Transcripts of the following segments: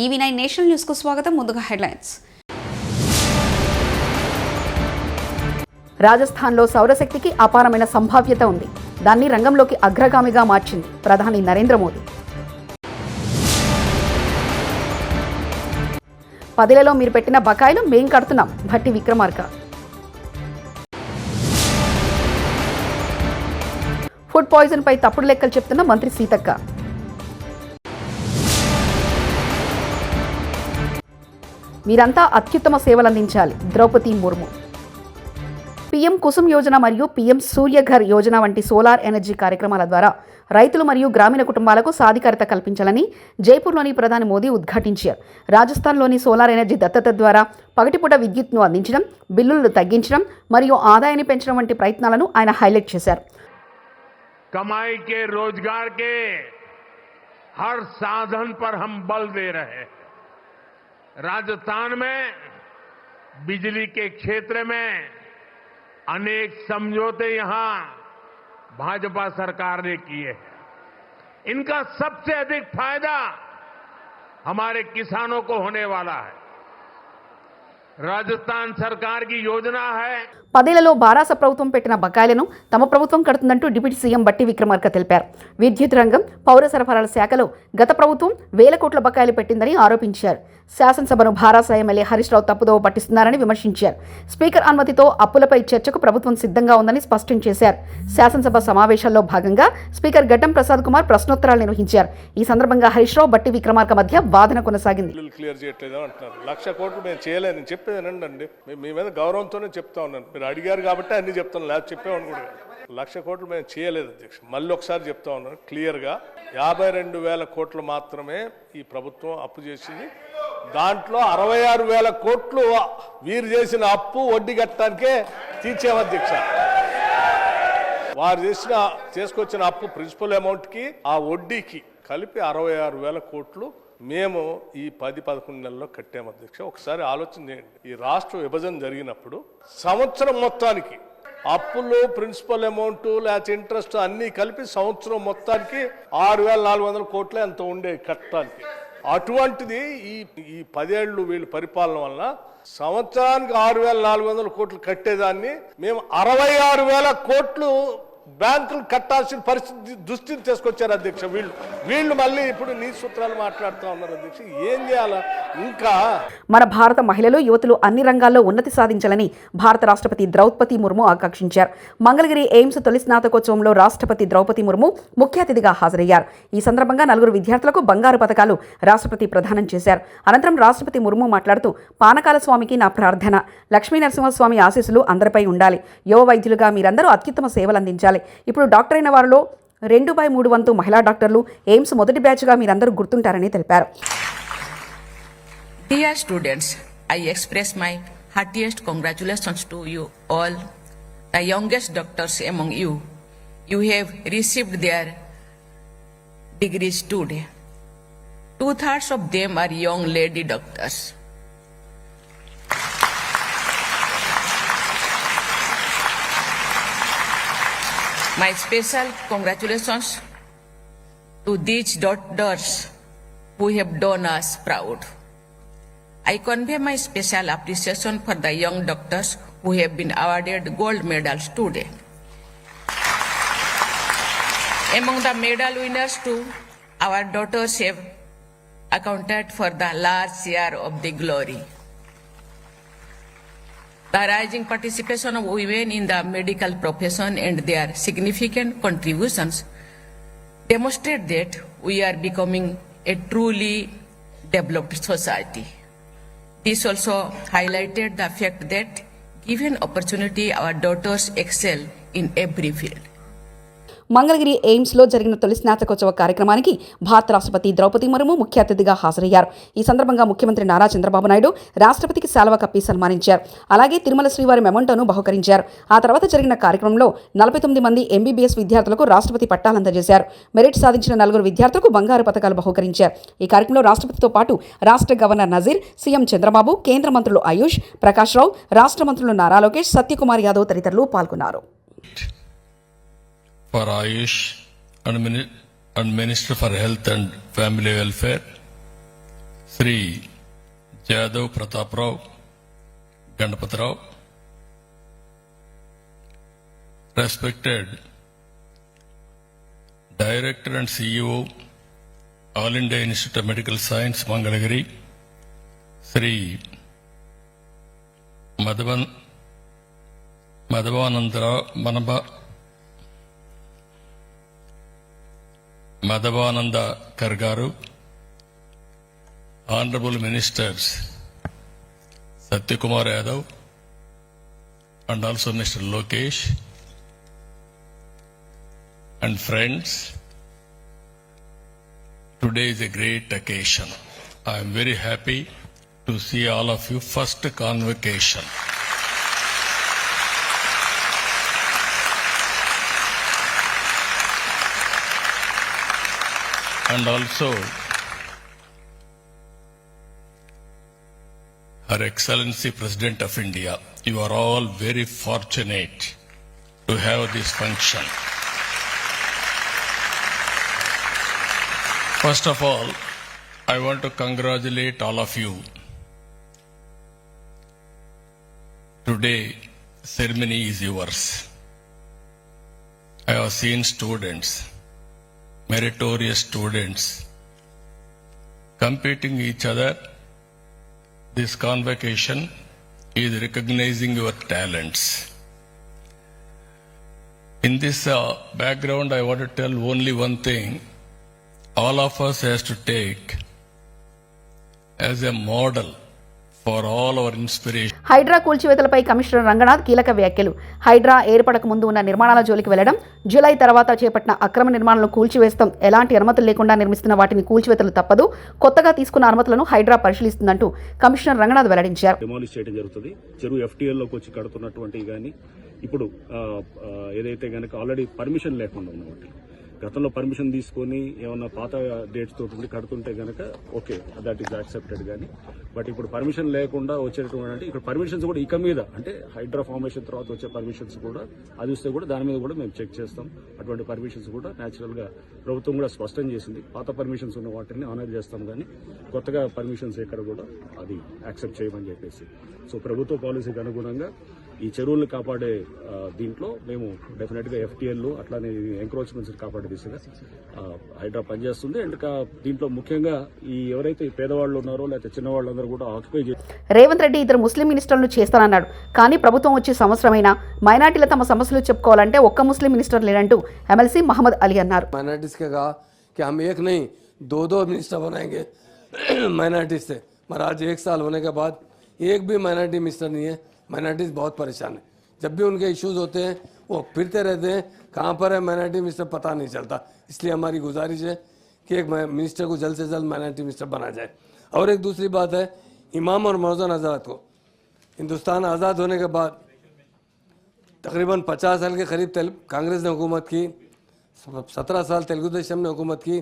EV9 national news కు స్వాగతం. ముందుగా హెడ్లైన్స్. రాజస్థాన్లో సౌరశక్తికి అపారమైన సంభావ్యత ఉంది. దాన్ని రంగంలోకి అగ్రగామిగా మార్చింది ప్రధాని నరేంద్ర మోదీ. 10లలో మీరు పెట్టిన బకాయిలు మేం కడుతున్నాం భట్టి విక్రమార్క. ఫుడ్ పాయిజన్ పై తప్పుడు లెక్కలు చెప్తున్న మంత్రి సీతక్క. మీరంతా అత్యుత్తమ సేవలందించాలి ద్రౌపది ముర్ము. పీఎం కుసుమ్ యోజన మరియు పీఎం సూర్యఘర్ యోజన వంటి సోలార్ ఎనర్జీ కార్యక్రమాల ద్వారా రైతులు మరియు గ్రామీణ కుటుంబాలకు సాధికారత కల్పించాలని జైపూర్లోని ప్రధాని మోదీ ఉద్ఘాటించారు. రాజస్థాన్లోని సోలార్ ఎనర్జీ దత్తత ద్వారా పగటిపూట విద్యుత్ను అందించడం, బిల్లులను తగ్గించడం మరియు ఆదాయాన్ని పెంచడం వంటి ప్రయత్నాలను ఆయన హైలైట్ చేశారు. कमाई के रोजगार के हर साधन पर हम बल दे रहे हैं. राजस्थान में बिजली के क्षेत्र में अनेक समझौते यहां भाजपा सरकार ने किए हैं. इनका सबसे अधिक फायदा हमारे किसानों को होने वाला है. राजस्थान सरकार की योजना है. 10లలో బారాస ప్రభుత్వం పెట్టిన బకాయిలను తమ ప్రభుత్వం కడుతుందంటూ డిప్యూటీ సీఎం బట్టి విక్రమార్క తెలిపారు. విద్యుత్ రంగం, పౌర సరఫరాల శాఖలో గత ప్రభుత్వం 1000 కోట్ల బకాయిలు పెట్టిందని ఆరోపించారు. శాసనసభను బారాస ఎమ్మెల్యే హరీష్ రావు తప్పుదోవ పట్టిస్తున్నారని విమర్శించారు. స్పీకర్ అనుమతితో అప్పులపై చర్చకు ప్రభుత్వం సిద్ధంగా ఉందని స్పష్టం చేశారు. శాసనసభ సమావేశాల్లో భాగంగా స్పీకర్ గడ్డం ప్రసాద్ కుమార్ ప్రశ్నోత్తరాలు నిర్వహించారు. ఈ సందర్భంగా హరీష్ రావు, బట్టి విక్రమార్క మధ్య వాదన కొనసాగింది. క్లియర్ చేయట్లేదు అంటున్నారు. 1,00,000 కోట్లు మేము చేయలేదని చెప్పేదేనండి. మీ మీద గౌరవంతోనే చెప్తా ఉన్నాను. మీరు అడిగారు కాబట్టి అన్ని చెప్తాను, లేకపోతే చెప్పేవాడిని కూడా. 1,00,000 కోట్లు మేము చేయలేదు అధ్యక్ష. మళ్ళీ ఒకసారి చెప్తా ఉన్నాను క్లియర్గా. 52,000 కోట్లు మాత్రమే ఈ ప్రభుత్వం అప్పు చేసింది. దాంట్లో 66,000 కోట్లు వీరు చేసిన అప్పు వడ్డీ కట్టడానికే తీర్చాము అధ్యక్ష. వారు చేసుకొచ్చిన అప్పు ప్రిన్సిపల్ అమౌంట్కి ఆ వడ్డీకి కలిపి 66,000 కోట్లు మేము ఈ 10-11 నెలల్లో కట్టాము అధ్యక్ష. ఒకసారి ఆలోచన చేయండి. ఈ రాష్ట్ర విభజన జరిగినప్పుడు సంవత్సరం మొత్తానికి అప్పులు, ప్రిన్సిపల్ అమౌంట్, లేకపోతే ఇంట్రెస్ట్ అన్నీ కలిపి సంవత్సరం మొత్తానికి 6,400 కోట్లే అంత ఉండే కట్టడానికి. అటువంటిది ఈ 10 ఏళ్ళు వీళ్ళ పరిపాలన వల్ల సంవత్సరానికి 6,400 కోట్లు కట్టేదాన్ని మేము 66,000 కోట్లు బ్యాంకులు కట్టాల్సిన పరిస్థితి దుస్థితి తీసుకొచ్చారు అధ్యక్ష. వీళ్ళు మళ్ళీ ఇప్పుడు నీ సూత్రాలు మాట్లాడుతూ ఉన్నారు అధ్యక్ష. ఏం చేయాలా? ఇంకా మన భారత మహిళలు, యువతులు అన్ని రంగాల్లో ఉన్నతి సాధించాలని భారత రాష్ట్రపతి ద్రౌపది ముర్ము ఆకాంక్షించారు. మంగళగిరి ఎయిమ్స్ తొలి స్నాతకోత్సవంలో రాష్ట్రపతి ద్రౌపది ముర్ము ముఖ్య అతిథిగా హాజరయ్యారు. ఈ సందర్భంగా 4 విద్యార్థులకు బంగారు పతకాలు రాష్ట్రపతి ప్రదానం చేశారు. అనంతరం రాష్ట్రపతి ముర్ము మాట్లాడుతూ, పానకాల స్వామికి నా ప్రార్థన, లక్ష్మీ నరసింహస్వామి ఆశీస్సులు అందరిపై ఉండాలి. యువ వైద్యులుగా మీరందరూ అత్యుత్తమ సేవలు అందించాలి. ఇప్పుడు డాక్టర్ అయిన వారిలో 2/3 వంతు మహిళా డాక్టర్లు. ఎయిమ్స్ మొదటి బ్యాచ్గా మీరందరూ గుర్తుంటారని తెలిపారు. Dear students, I express my heartiest congratulations to you all, the youngest doctors among you. You have received their degrees today. 2/3 of them are young lady doctors. My special congratulations to these doctors who have done us proud. I convey my special appreciation for the young doctors who have been awarded gold medals today. Among the medal winners too, our daughters have accounted for the large share of the glory. The rising participation of women in the medical profession and their significant contributions demonstrate that we are becoming a truly developed society. This also highlighted the fact that, given opportunity, our daughters excel in every field. Mangalagiri ఎయిమ్స్లో జరిగిన తొలి స్నాతకోత్సవ కార్యక్రమానికి భారత రాష్ట్రపతి ద్రౌపది ముర్ము ముఖ్య అతిథిగా హాజరయ్యారు. ఈ సందర్భంగా ముఖ్యమంత్రి నారా చంద్రబాబు నాయుడు రాష్ట్రపతికి శాలువా కప్పి సన్మానించారు. అలాగే తిరుమల శ్రీవారి మెమంటోను బహుకరించారు. ఆ తర్వాత జరిగిన కార్యక్రమంలో 49 మంది ఎంబీబీఎస్ విద్యార్థులకు రాష్ట్రపతి పట్టాలు అందజేశారు. మెరిట్ సాధించిన 4 విద్యార్థులకు బంగారు పతకాలు బహుకరించారు. ఈ కార్యక్రమంలో రాష్ట్రపతితో పాటు రాష్ట్ర గవర్నర్ నజీర్, సీఎం చంద్రబాబు, కేంద్ర మంత్రులు ఆయుష్, ప్రకాష్ రావు, రాష్ట్ర మంత్రులు నారా లోకేష్, సత్యకుమార్ యాదవ్ తదితరులు పాల్గొన్నారు. For Ayush and Minister for Health and Family Welfare, Sri Jadav Prataprao Gandapatrao, respected Director and CEO, All India Institute of Medical Science, Mangalagiri, Sri Madhavananda Kargaru, Honorable Ministers Satyakumar Yadav and also Mr. Lokesh, and friends, today is a great occasion. I am very happy to see all of you first convocation. And also Her Excellency President of India, you are all very fortunate to have this function. First of all, I want to congratulate all of you. Today, ceremony is yours. I have seen students, meritorious students, competing each other. This convocation is recognizing your talents. In this background, I want to tell only one thing. All of us has to take as a model for all our inspiration. Hydraa కూల్చివేతలపై commissioner Ranganath కీలక వ్యాఖ్యలు. హైడ్రా ఏర్పడక ముందు ఉన్న నిర్మాణాల జోలికి వెళ్లడం, July తర్వాత చేపట్టిన అక్రమ నిర్మాణాలను కూల్చివేస్తాం, ఎలాంటి అనుమతులు లేకుండా నిర్మిస్తున్న వాటిని కూల్చివేతలు తప్పదు, కొత్తగా తీసుకున్న అనుమతులను హైడ్రా పరిశీలిస్తుందంటూ కమిషనర్ రంగనాథ్ వెల్లడించారు. డెమాలిష్ చేయడం జరుగుతుంది. చెరువు ఎఫ్టీఎల్లోకి వచ్చి కడుతున్నటువంటి కానీ ఇప్పుడు ఏదైతే కనుక ఆల్రెడీ పర్మిషన్ లేకుండా ఉన్నవాటి గతంలో పర్మిషన్ తీసుకొని ఏమన్నా పాత డేట్స్ తోటి కడుతుంటే కనుక ఓకే, దట్ ఈస్ యాక్సెప్టెడ్. కానీ బట్ ఇప్పుడు పర్మిషన్ లేకుండా వచ్చేటువంటి ఇక్కడ పర్మిషన్స్ కూడా ఇక మీద అంటే హైడ్రా ఫార్మేషన్ తర్వాత వచ్చే పర్మిషన్స్ కూడా అది వస్తే కూడా దాని మీద కూడా మేము చెక్ చేస్తాం. అటువంటి పర్మిషన్స్ కూడా న్యాచురల్ గా ప్రభుత్వం కూడా స్పష్టం చేసింది. పాత పర్మిషన్స్ ఉన్న వాటిని ఆనర్ చేస్తాం, కానీ కొత్తగా పర్మిషన్స్ ఎక్కడ కూడా అది యాక్సెప్ట్ చేయమని చెప్పేసి. సో ప్రభుత్వ పాలసీకి అనుగుణంగా ఈ చెరువులను కాపాడే దీంట్లో మేము డెఫినెట్ గా ఎఫ్టీఎల్ అట్లానే ఎంక్రోచ్మెంట్స్ కాపాడే దిశగా హైడ్రా పనిచేస్తుంది. అండ్ దీంట్లో ముఖ్యంగా ఈ ఎవరైతే పేదవాళ్ళు ఉన్నారో లేకపోతే చిన్నవాళ్ళందరూ కూడా ఆక్యుపై రేవంత్ రెడ్డి ఇద్దరు ముస్లిం మినిస్టర్లను చేస్తానన్నాడు. కానీ ప్రభుత్వం వచ్చి సంవత్సరమైన మైనార్టీలు తమ సమస్యలు చెప్పుకోవాలంటే ఒక్క ముస్లిం మినిస్టర్ లేరంటూ ఎమ్మెల్సీ మహమ్మద్ అలీ అన్నారు. माइनॉरिटीज़ के कहा कि हम एक नहीं दो मिनिस्टर बनाएंगे माइनॉरिटीज़ से, मगर आज 1 साल होने के बाद एक भी माइनॉरिटी मिनिस्टर नहीं है. माइनॉरिटीज़ बहुत परेशान है. जब भी उनके इश्यूज होते हैं वो फिरते रहते हैं, कहाँ पर है माइनॉरिटी मिनिस्टर पता नहीं चलता. इसलिए हमारी गुजारिश है कि एक मिनिस्टर को जल्द से जल्द माइनॉरिटी मिनिस्टर बना जाए. और एक दूसरी बात है, इमाम और मौज़न हज़रात को हिंदुस्तान आज़ाद होने के बाद तकरीबन 50 साल के करीब कांग्रेस ने हुकूमत की, 17 साल तेलुगु देशम ने हुकूमत की.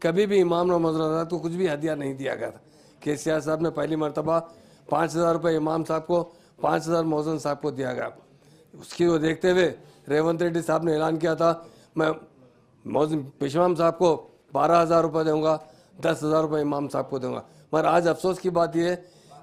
कभी भी इमाम और मौज़न हज़रात को कुछ भी हदिया नहीं दिया गया था. केसीआर साहब ने पहली मरतबा 5,000 रुपये इमाम साहब को, 5,000 मौज़न साहब को दिया गया. उसकी वो देखते हुए रेवंत रेड्डी साहब ने ऐलान किया था मैं मौज़न पेशवाम साहब को 12,000 रुपये दूँगा, 10,000 रुपये इमाम साहब को दूँगा. मगर आज अफसोस की बात यह है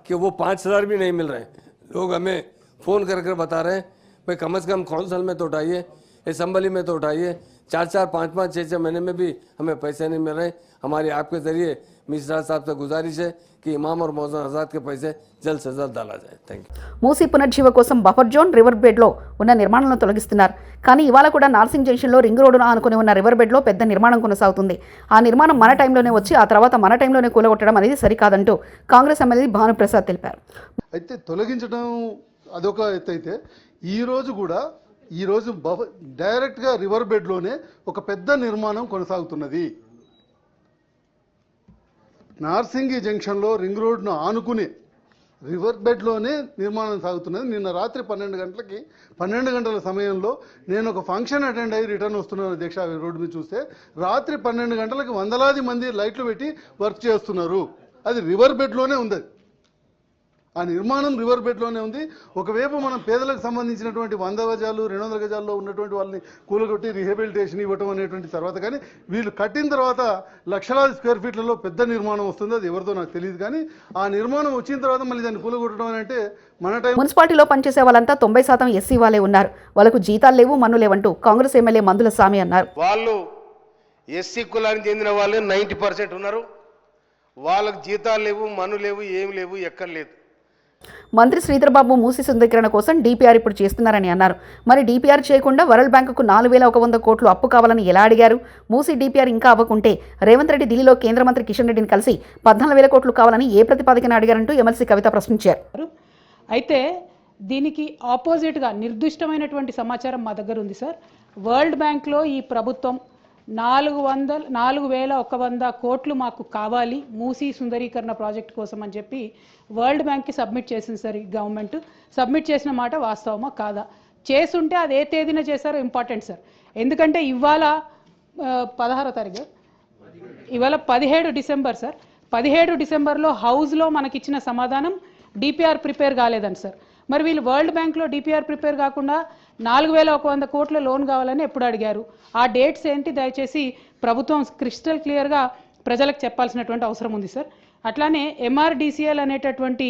कि वो 5,000 भी नहीं मिल रहे हैं. लोग हमें फ़ोन कर बता रहे हैं भाई कम से कम कौंसल में तो उठाइए, असम्बली में तो उठाइए. 4-4, 5-5, 6-6 महीने में भी हमें पैसे नहीं मिल रहे. हमारी आपके ज़रिए मिश्रा साहब से गुजारिश है कि इमाम और मौज़न हज़रात के पैसे जल्द से जल्द डाला जाए. Thank you. మూసీ పునర్జీవ కోసం బఫర్ జోన్ రివర్ బెడ్లో ఉన్న నిర్మాణాలను తొలగిస్తున్నారు. కానీ ఇవాళ కూడా నార్సింగ్ జంక్షన్లో రింగ్ రోడ్డును ఆనుకుని ఉన్న రివర్ బెడ్లో పెద్ద నిర్మాణం కొనసాగుతుంది. ఆ నిర్మాణం మన టైంలోనే వచ్చి ఆ తర్వాత మన టైంలోనే కూలగొట్టడం అనేది సరికాదంటూ కాంగ్రెస్ ఎమ్మెల్యే భానుప్రసాద్ తెలిపారు. అయితే తొలగించడం అదొక ఎత్తు అయితే ఈరోజు డైరెక్ట్గా రివర్ బెడ్లోనే ఒక పెద్ద నిర్మాణం కొనసాగుతున్నది. నార్సింగి జంక్షన్లో రింగ్ రోడ్ను ఆనుకుని రివర్ బెడ్లోనే నిర్మాణం సాగుతున్నది. నిన్న రాత్రి 12 గంటల సమయంలో నేను ఒక ఫంక్షన్ అటెండ్ అయ్యి రిటర్న్ వస్తున్నాను అధ్యక్ష. రోడ్డు మీద చూస్తే రాత్రి 12 గంటలకు వందలాది మంది లైట్లు పెట్టి వర్క్ చేస్తున్నారు. అది రివర్ బెడ్లోనే ఉంది. ఆ నిర్మాణం రివర్ బెడ్లోనే ఉంది. ఒకవైపు మనం పేదలకు సంబంధించినటువంటి 100 గజాలు 200 గజాల్లో ఉన్నటువంటి వాళ్ళని కూలగొట్టి రీహాబిలిటేషన్ ఇవ్వటం అనేటువంటి తర్వాత, కానీ వీళ్ళు కట్టిన తర్వాత లక్షలాది స్క్వేర్ ఫీట్లలో పెద్ద నిర్మాణం వస్తుంది. అది ఎవరిదో నాకు తెలియదు. కానీ ఆ నిర్మాణం వచ్చిన తర్వాత మళ్ళీ దాన్ని కూలగొట్టడం అని అంటే మన టైం. మున్సిపాలిటీలో పనిచేసే వాళ్ళంతా 90% ఎస్సీ వాళ్ళే ఉన్నారు. వాళ్ళకు జీతాలు లేవు, మన్ను లేవంటూ కాంగ్రెస్ ఎమ్మెల్యే మందుల స్వామి అన్నారు. వాళ్ళు ఎస్సీ కులానికి చెందిన వాళ్ళే 90% ఉన్నారు. వాళ్ళకు జీతాలు లేవు, మన్ను లేవు, ఏమి లేవు, ఎక్కడ లేదు. మంత్రి శ్రీధర్బాబు మూసి సుందరీకరణ కోసం డీపీఆర్ ఇప్పుడు చేస్తున్నారని అన్నారు. మరి డీపీఆర్ చేయకుండా వరల్డ్ బ్యాంకుకు 4100 కోట్లు అప్పు కావాలని ఎలా అడిగారు? మూసి డీపీఆర్ ఇంకా అవ్వకుంటే రేవంత్ రెడ్డి ఢిల్లీలో కేంద్ర మంత్రి కిషన్ రెడ్డిని కలిసి 14,000 కోట్లు కావాలని ఏ ప్రతిపాదికన అడిగారంటూ ఎమ్మెల్సీ కవిత ప్రశ్నించారు. అయితే దీనికి ఆపోజిట్గా నిర్దిష్టమైనటువంటి సమాచారం మా దగ్గర ఉంది సార్. వరల్డ్ బ్యాంక్లో ఈ ప్రభుత్వం 4,100 కోట్లు మాకు కావాలి మూసీ సుందరీకరణ ప్రాజెక్ట్ కోసం అని చెప్పి వరల్డ్ బ్యాంక్కి సబ్మిట్ చేసింది సార్. ఈ గవర్నమెంట్ సబ్మిట్ చేసిన మాట వాస్తవమా కాదా? చేసుంటే అది ఏ తేదీన చేశారో ఇంపార్టెంట్ సార్. ఎందుకంటే ఇవాళ 16వ తారీఖు, ఇవాళ 17 డిసెంబర్ సార్. 17 డిసెంబర్లో హౌస్లో మనకిచ్చిన సమాధానం డిపిఆర్ ప్రిపేర్ కాలేదని సార్. మరి వీళ్ళు వరల్డ్ బ్యాంక్లో డిపిఆర్ ప్రిపేర్ కాకుండా 4,100 కోట్ల లోన్ కావాలని ఎప్పుడు అడిగారు? ఆ డేట్స్ ఏంటి దయచేసి ప్రభుత్వం క్రిస్టల్ క్లియర్గా ప్రజలకు చెప్పాల్సినటువంటి అవసరం ఉంది సార్. అట్లానే ఎంఆర్డీసీఎల్ అనేటటువంటి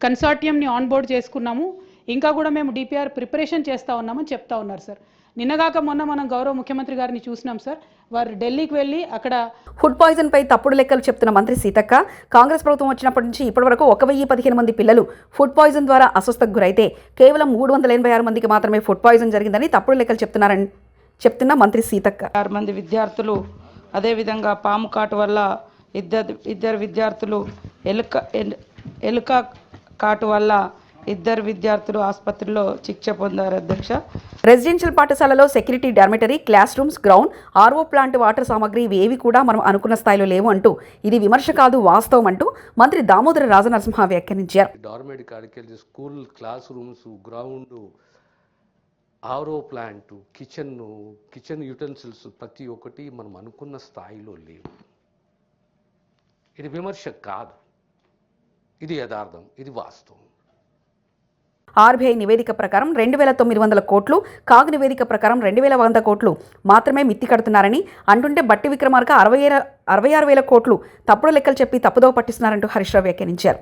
కన్సార్టియంని ఆన్బోర్డ్ చేసుకున్నాము, ఇంకా కూడా మేము డిపిఆర్ ప్రిపరేషన్ చేస్తూ ఉన్నామని చెప్తా ఉన్నారు సార్. నిన్నగాక మొన్న మనం గౌరవ ముఖ్యమంత్రి గారిని చూసినాం సార్. వారు ఢిల్లీకి వెళ్ళి అక్కడ ఫుడ్ పాయిజన్ పై తప్పుడు లెక్కలు చెప్తున్న మంత్రి సీతక్క, కాంగ్రెస్ ప్రభుత్వం వచ్చినప్పటి నుంచి ఇప్పటివరకు 1015 మంది పిల్లలు ఫుడ్ పాయిజన్ ద్వారా అస్వస్థకు గురైతే కేవలం 386 మందికి మాత్రమే ఫుడ్ పాయిజన్ జరిగిందని తప్పుడు లెక్కలు చెప్తున్న మంత్రి సీతక్క. 6 మంది విద్యార్థులు, అదేవిధంగా పాము కాటు వల్ల ఇద్దరు విద్యార్థులు, ఎలుక కాటు వల్ల 2 విద్యార్థులు ఆసుపత్రిలో చికిత్స పొందారు. అధ్యక్ష, రెసిడెన్షియల్ పాఠశాలలో security, dormitory, class rooms, ground, RO plant, water సామగ్రి ఇవేవి కూడా మనం అనుకున్న స్థాయిలో లేవు అంటూ ఇది విమర్శ కాదు వాస్తవం అంటూ మంత్రి దామోదర రాజనరసింహ వ్యాఖ్యానించారు. డార్మిటరీ కాడికెళ్ళి school class rooms, ground, RO plant, kitchen utensils ప్రతి ఒక్కటి మనం అనుకున్న స్థాయిలో లేవు. ఇది విమర్శ కాదు, ఇది యథార్థం, ఇది వాస్తవం. ఆర్బీఐ నివేదిక ప్రకారం 2,900 కోట్లు, కాగ్ నివేదిక ప్రకారం 2,100 కోట్లు మాత్రమే మిత్తి కడుతున్నారని అంటుంటే బట్టి విక్రమార్క 66,000 కోట్లు తప్పుడు లెక్కలు చెప్పి తప్పుదోవ పట్టిస్తున్నారంటూ హరీష్ రావు వ్యాఖ్యానించారు.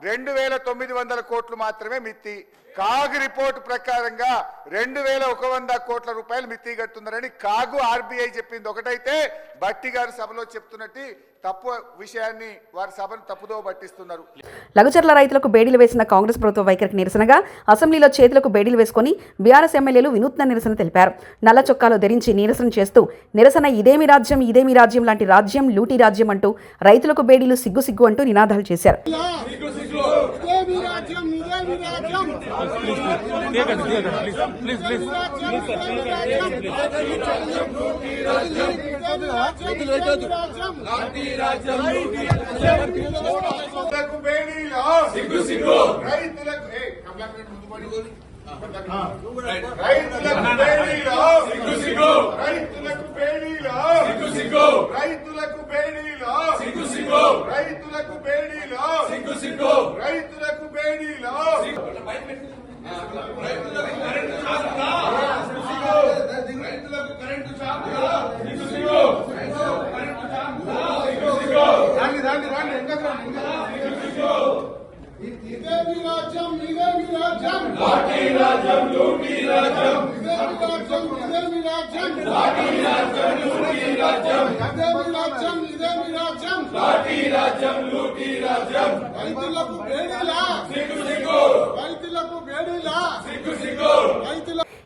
2,900 కోట్లు మాత్రమే మిత్తి, కాగ్ రిపోర్ట్ ప్రకారంగా 2,100 కోట్ల రూపాయలు మిత్తి కడుతున్నారని కాగు ఆర్బీఐ చెప్పింది ఒకటైతే, బట్టి గారు సభలో చెప్తున్నట్టు తప్పు విషయాన్ని వారి సభను తప్పుదో పట్టిస్తున్నారు. లఘుచర్ల రైతులకు బేడీలు వేసిన కాంగ్రెస్ ప్రభుత్వ వైఖరికి నిరసనగా అసెంబ్లీలో చేతులకు బేడీలు వేసుకుని బీఆర్ఎస్ ఎమ్మెల్యేలు వినూత్న నిరసన తెలిపారు. నల్ల చొక్కాలు ధరించి నిరసన చేస్తూ నిరసన ఇదేమి రాజ్యం లాంటి రాజ్యం, లూటీ రాజ్యం అంటూ రైతులకు బేడీలు సిగ్గు అంటూ నినాదాలు చేశారు.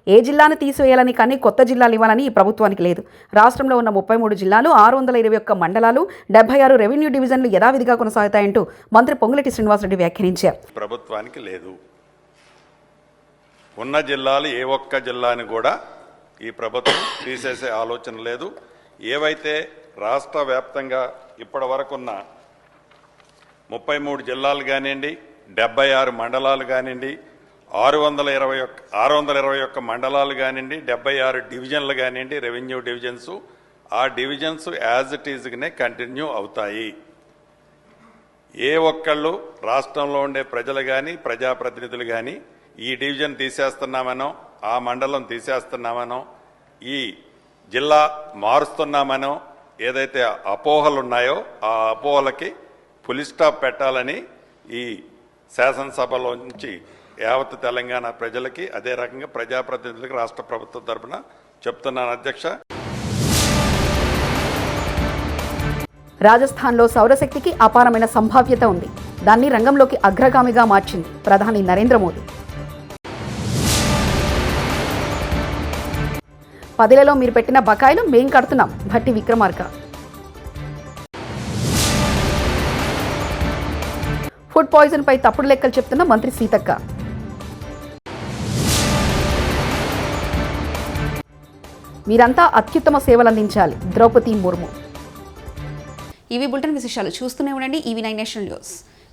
ఏ జిల్లాను తీసివేయాలని కానీ కొత్త జిల్లాలు ఇవ్వాలని ఈ ప్రభుత్వానికి లేదు. రాష్ట్రంలో ఉన్న 33 జిల్లాలు, 621 మండలాలు, 76 రెవెన్యూ డివిజన్లు యథావిధిగా కొనసాగుతాయంటూ మంత్రి పొంగులేటి శ్రీనివాసరెడ్డి వ్యాఖ్యానించారు. ప్రభుత్వానికి లేదు. ఉన్న జిల్లాలు ఏ ఒక్క జిల్లాని కూడా ఈ ప్రభుత్వం తీసేసే ఆలోచన లేదు. ఏవైతే రాష్ట్ర వ్యాప్తంగా ఇప్పటి వరకున్న 33 జిల్లాలు కానివ్వండి, 76 మండలాలు కానివ్వండి, 621 మండలాలు కానివ్వండి, 76 డివిజన్లు కానివ్వండి, రెవెన్యూ డివిజన్స్, ఆ డివిజన్స్ యాజ్ ఇట్ ఈజ్గానే కంటిన్యూ అవుతాయి. ఏ ఒక్కళ్ళు రాష్ట్రంలో ఉండే ప్రజలు కానీ ప్రజాప్రతినిధులు కానీ ఈ డివిజన్ తీసేస్తున్నామనో ఆ మండలం తీసేస్తున్నామనో ఈ జిల్లా మారుస్తున్నామనో ఏదైతే అపోహలు ఉన్నాయో ఆ అపోహలకి ఫుల్ స్టాప్ పెట్టాలని ఈ శాసనసభలోంచి యావత్ తెలంగాణ ప్రజలకి అదే రకంగా ప్రజాప్రతినిధులకి రాష్ట్ర ప్రభుత్వం తరఫున చెప్తున్నాను అధ్యక్ష. రాజస్థాన్లో సౌరశక్తికి అపారమైన సంభావ్యత ఉంది. దాన్ని రంగంలోకి అగ్రగామిగా మార్చింది ప్రధాని నరేంద్ర మోదీ. 10 మీరు పెట్టిన బకాయిలు మేం కడుతున్నాం భట్టి విక్రమార్క. ఫుడ్ పాయిజన్ పై తప్పుడు లెక్కలు చెప్తున్న మంత్రి సీతక్క. మీరంతా అత్యుత్తమ సేవలందించాలి ద్రౌపది ముర్ము. ఇవి బులెటిన్ విశేషాలు. చూస్తూనే ఉండండి EV9 నేషనల్ న్యూస్.